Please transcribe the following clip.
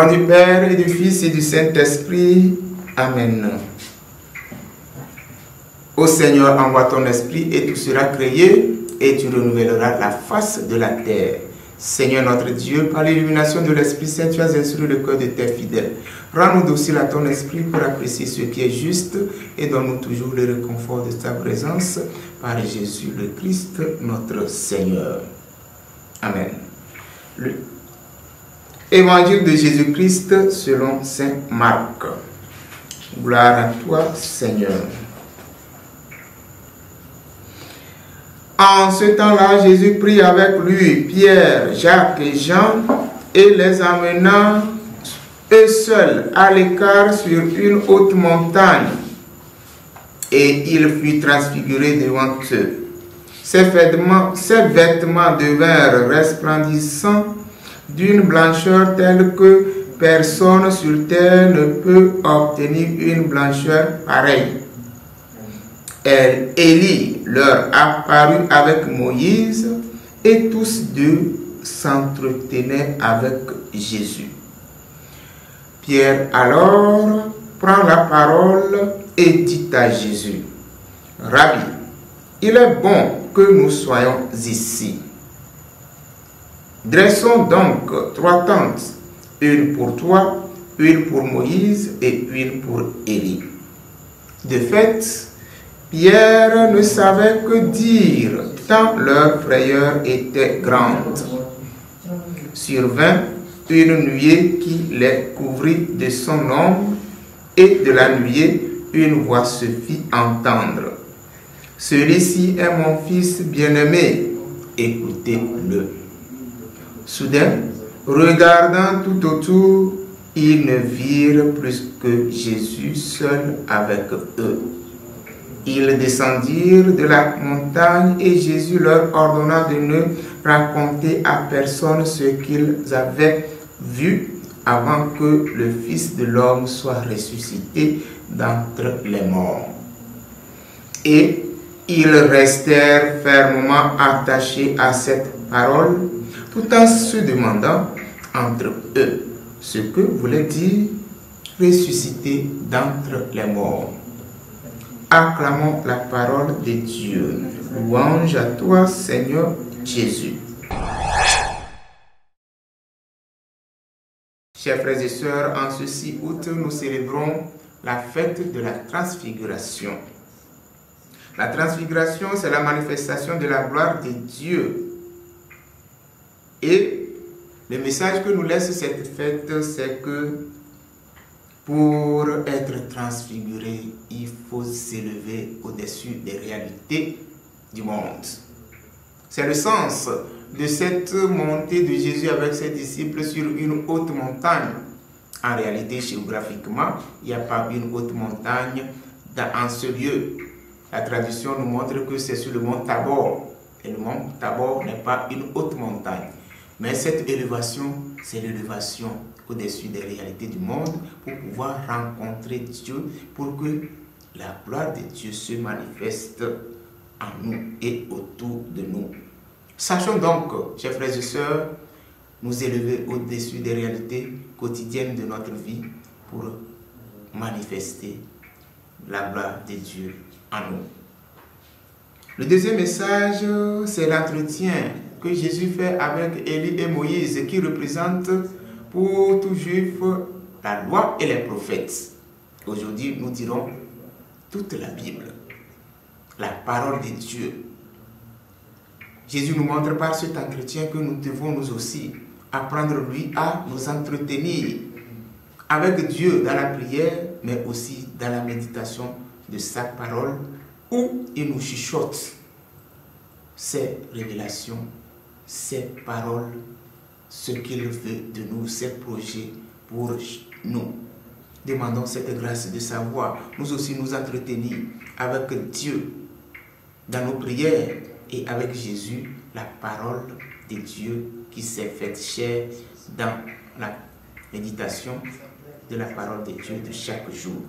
nom du Père et du Fils et du Saint-Esprit. Amen. Ô Seigneur, envoie ton esprit et tout sera créé et tu renouvelleras la face de la terre. Seigneur notre Dieu, par l'illumination de l'Esprit Saint, tu as instruit le cœur de tes fidèles. Rends-nous dociles à ton esprit pour apprécier ce qui est juste et donne-nous toujours le réconfort de ta présence par Jésus le Christ, notre Seigneur. Amen. Évangile de Jésus-Christ selon saint Marc. Gloire à toi, Seigneur. En ce temps-là, Jésus prit avec lui Pierre, Jacques et Jean et les amena eux seuls à l'écart sur une haute montagne. Et il fut transfiguré devant eux. Ses vêtements devinrent resplendissants d'une blancheur telle que personne sur terre ne peut obtenir une blancheur pareille. Élie leur apparut avec Moïse et tous deux s'entretenaient avec Jésus. Pierre alors prend la parole et dit à Jésus, « Rabbi, il est bon que nous soyons ici. Dressons donc 3 tentes, une pour toi, une pour Moïse et une pour Élie. » De fait, Pierre ne savait que dire, tant leur frayeur était grande. Survint une nuée qui les couvrit de son ombre, et de la nuée, une voix se fit entendre. « Celui-ci est mon fils bien-aimé, écoutez-le. » Soudain, regardant tout autour, ils ne virent plus que Jésus seul avec eux. Ils descendirent de la montagne et Jésus leur ordonna de ne raconter à personne ce qu'ils avaient vu avant que le Fils de l'homme soit ressuscité d'entre les morts. Et ils restèrent fermement attachés à cette parole, tout en se demandant entre eux ce que voulait dire ressuscité d'entre les morts. Acclamons la parole de Dieu. Louange à toi, Seigneur Jésus. Chers frères et sœurs, en ce 6 août, nous célébrons la fête de la transfiguration. La transfiguration, c'est la manifestation de la gloire de Dieu. Et le message que nous laisse cette fête, c'est que pour être transfiguré, il faut s'élever au-dessus des réalités du monde. C'est le sens de cette montée de Jésus avec ses disciples sur une haute montagne. En réalité, géographiquement, il n'y a pas une haute montagne en ce lieu. La tradition nous montre que c'est sur le mont Tabor. Et le mont Tabor n'est pas une haute montagne. Mais cette élévation, c'est l'élévation au-dessus des réalités du monde pour pouvoir rencontrer Dieu, pour que la gloire de Dieu se manifeste en nous et autour de nous. Sachons donc, chers frères et sœurs, nous élever au-dessus des réalités quotidiennes de notre vie pour manifester la gloire de Dieu en nous. Le deuxième message, c'est l'entretien que Jésus fait avec Élie et Moïse, qui représentent pour tout juif la loi et les prophètes. Aujourd'hui, nous dirons toute la Bible, la parole de Dieu. Jésus nous montre par cet entretien que nous devons nous aussi apprendre lui à nous entretenir avec Dieu dans la prière, mais aussi dans la méditation de sa parole, où il nous chuchote ses révélations, ses paroles, ce qu'il veut de nous, ses projets pour nous. Demandons cette grâce de savoir, nous aussi nous entretenir avec Dieu dans nos prières et avec Jésus, la parole de Dieu qui s'est faite chair dans la méditation de la parole de Dieu de chaque jour.